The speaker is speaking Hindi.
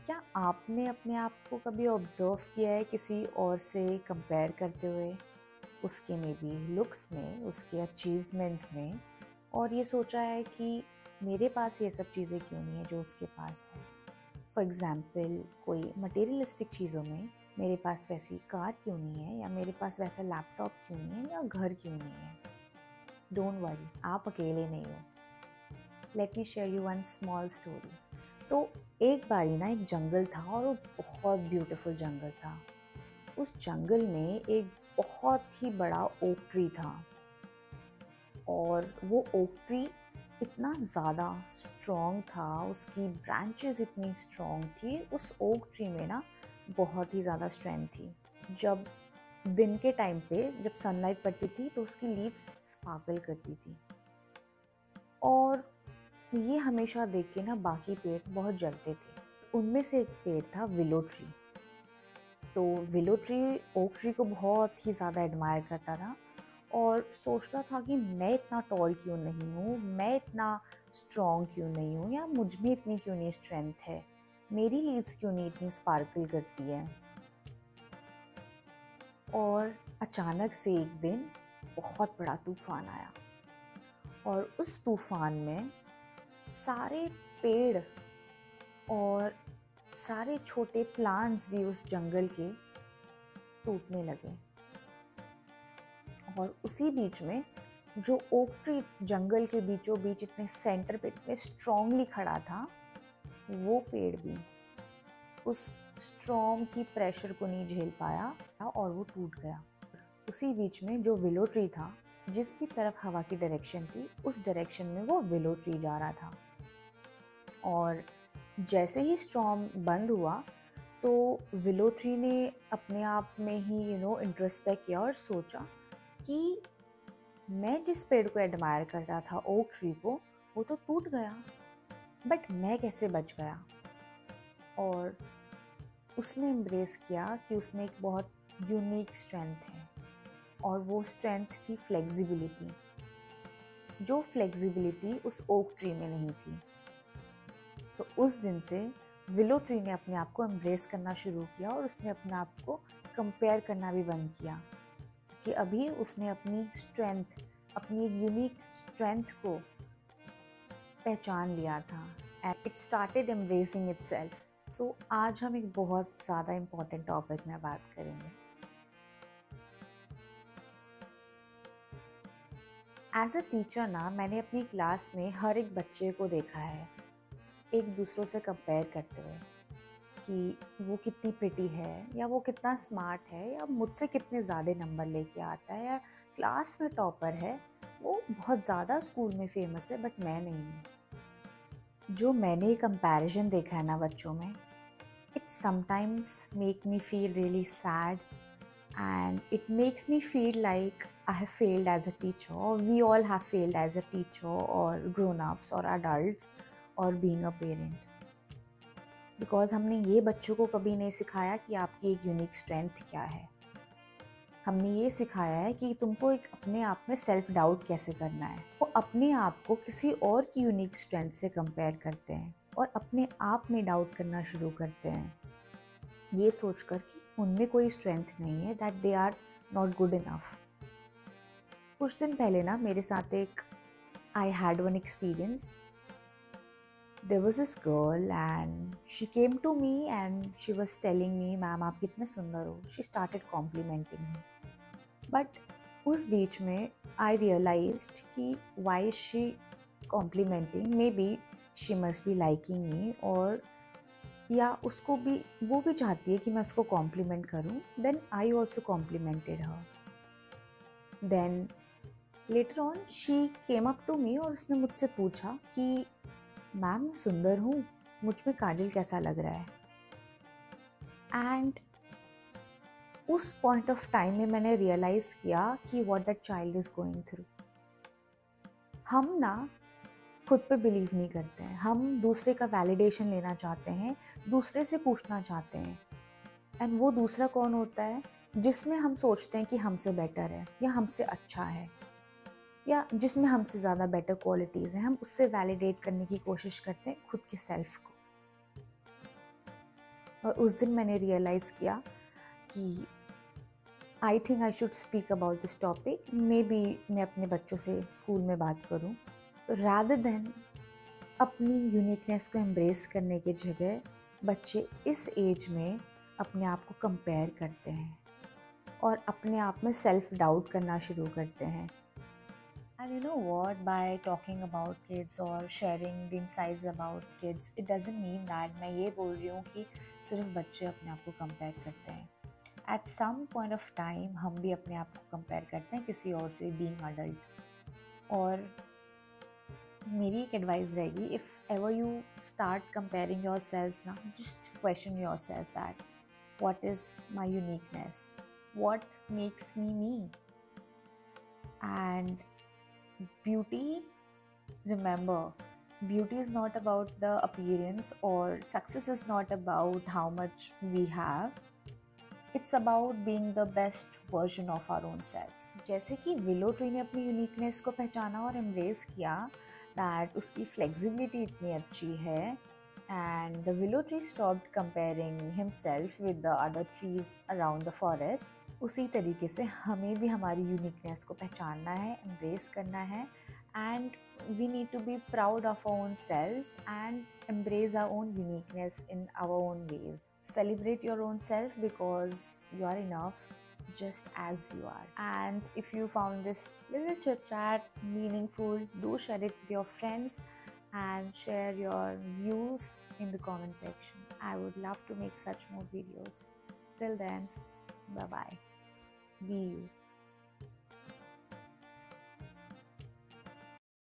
क्या आपने अपने आप को कभी ऑब्जर्व किया है किसी और से कंपेयर करते हुए, उसके मे बी लुक्स में, उसके अचीवमेंट्स में, और ये सोचा है कि मेरे पास ये सब चीज़ें क्यों नहीं है जो उसके पास है? फॉर एग्ज़ाम्पल, कोई मटेरियलिस्टिक चीज़ों में मेरे पास वैसी कार क्यों नहीं है, या मेरे पास वैसा लैपटॉप क्यों नहीं है, या घर क्यों नहीं है? डोंट वरी, आप अकेले नहीं हो। Let me share you one small story. तो एक बारी ना एक जंगल था, और वो बहुत ब्यूटीफुल जंगल था। उस जंगल में एक बहुत ही बड़ा ओक ट्री था, और वो ओक ट्री इतना ज़्यादा स्ट्रॉन्ग था, उसकी ब्रांचेस इतनी स्ट्रॉन्ग थी, उस ओक ट्री में ना बहुत ही ज़्यादा स्ट्रेंथ थी। जब दिन के टाइम पे जब सनलाइट पड़ती थी तो उसकी लीव्स स्पार्कल करती थी, और ये हमेशा देख के ना बाकी पेड़ बहुत जलते थे। उनमें से एक पेड़ था विलो ट्री। तो विलो ट्री ओक ट्री को बहुत ही ज़्यादा एडमायर करता था, और सोचता था कि मैं इतना टॉल क्यों नहीं हूँ, मैं इतना स्ट्रॉन्ग क्यों नहीं हूँ, या मुझ में इतनी क्यों नहीं स्ट्रेंथ है, मेरी लीव्स क्यों नहीं इतनी स्पार्कल करती है। और अचानक से एक दिन बहुत बड़ा तूफान आया, और उस तूफान में सारे पेड़ और सारे छोटे प्लांट्स भी उस जंगल के टूटने लगे। और उसी बीच में जो ओक ट्री जंगल के बीचों बीच इतने सेंटर पे इतने स्ट्रांगली खड़ा था, वो पेड़ भी उस स्ट्रॉन्ग की प्रेशर को नहीं झेल पाया, और वो टूट गया। उसी बीच में जो विलो ट्री था, जिस भी तरफ हवा की डायरेक्शन थी, उस डायरेक्शन में वो विलो ट्री जा रहा था। और जैसे ही स्टॉर्म बंद हुआ, तो विलो ट्री ने अपने आप में ही इंट्रोस्पेक्ट किया और सोचा कि मैं जिस पेड़ को एडमायर कर रहा था, ओक ट्री को, वो तो टूट गया, बट मैं कैसे बच गया। और उसने एम्ब्रेस किया कि उसमें एक बहुत यूनिक स्ट्रेंथ है, और वो स्ट्रेंथ थी फ्लेक्सिबिलिटी, जो फ्लेक्सिबिलिटी उस ओक ट्री में नहीं थी। तो उस दिन से विलो ट्री ने अपने आप को एम्ब्रेस करना शुरू किया, और उसने अपने आप को कंपेयर करना भी बंद किया, कि अभी उसने अपनी स्ट्रेंथ, अपनी यूनिक स्ट्रेंथ को पहचान लिया था, and it started embracing itself. So आज हम एक बहुत ज़्यादा इम्पॉर्टेंट टॉपिक में बात करेंगे। एज अ टीचर ना, मैंने अपनी क्लास में हर एक बच्चे को देखा है एक दूसरों से कंपेयर करते हुए, कि वो कितनी प्रिटी है, या वो कितना स्मार्ट है, या मुझसे कितने ज़्यादा नंबर लेके आता है, या क्लास में टॉपर है, वो बहुत ज़्यादा स्कूल में फेमस है, बट मैं नहीं हूँ। जो मैंने ये कंपैरिजन देखा है ना बच्चों में, it sometimes make me feel really sad, and it makes me feel like I have failed as a teacher, or we all have failed as a teacher, or grown-ups, or adults, or being a parent. Because हमने ये बच्चों को कभी नहीं सिखाया कि आपकी एक यूनिक स्ट्रेंथ क्या है। हमने ये सिखाया है कि तुमको एक अपने आप में सेल्फ डाउट कैसे करना है। वो अपने आप को किसी और की यूनिक स्ट्रेंथ से कंपेयर करते हैं, और अपने आप में डाउट करना शुरू करते हैं, ये सोचकर कि उनमें कोई स्ट्रेंथ नहीं है, that they are not good enough. कुछ दिन पहले ना मेरे साथ एक I had one experience. There was this girl, and she came to me, and she was telling me, ma'am आप कितने सुंदर हो। She started complimenting me, but उस बीच में आई रियलाइज्ड कि why she complimenting, maybe she must be liking me, और या उसको भी, वो भी चाहती है कि मैं उसको कॉम्प्लीमेंट करूं। Then I also complimented her. Then later on she came up to me, और उसने मुझसे पूछा कि मैम मैं सुंदर हूँ, मुझ में काजल कैसा लग रहा है। एंड उस पॉइंट ऑफ टाइम में मैंने रियलाइज़ किया कि what that child is going through. हम ना खुद पे बिलीव नहीं करते हैं, हम दूसरे का वैलिडेशन लेना चाहते हैं, दूसरे से पूछना चाहते हैं। एंड वो दूसरा कौन होता है, जिसमें हम सोचते हैं कि हमसे बेटर है, या हमसे अच्छा है, या जिसमें हमसे ज़्यादा बेटर क्वालिटीज़ हैं, हम उससे वैलिडेट करने की कोशिश करते हैं खुद के सेल्फ को। और उस दिन मैंने रियलाइज़ किया कि I think I should speak about this topic, may be मैं अपने बच्चों से स्कूल में बात करूँ, रादर देन अपनी यूनिकनेस को एम्ब्रेस करने की जगह बच्चे इस एज में अपने आप को कंपेयर करते हैं और अपने आप में सेल्फ डाउट करना शुरू करते हैं. And you know what, by talking about kids or sharing the insights about kids, it doesn't mean that मैं ये बोल रही हूँ कि सिर्फ बच्चे अपने आप को कंपेयर करते हैं. At some point of time हम भी अपने आप को कंपेयर करते हैं किसी और से, being adult. और मेरी एक एडवाइस रहेगी, if ever you start comparing yourself ना, just question yourself that what is my uniqueness, what makes me me. And beauty, remember, beauty is not about the appearance, or success is not about how much we have. It's about being the best version of our own selves. जैसे कि विलो ट्री ने अपनी यूनिकनेस को पहचाना और एम्ब्रेस किया, दैट उसकी फ्लेक्सिबिलिटी इतनी अच्छी है, and the willow tree stopped comparing himself with the other trees around the forest. उसी तरीके से हमें भी हमारी यूनिकनेस को पहचानना है, एम्ब्रेस करना है, and we need to be proud of our own selves and embrace our own uniqueness in our own ways. Celebrate your own self because you are enough just as you are. And if you found this little chit chat meaningful, do share it with your friends and share your views in the comment section. I would love to make such more videos. Till then, bye bye. Be you.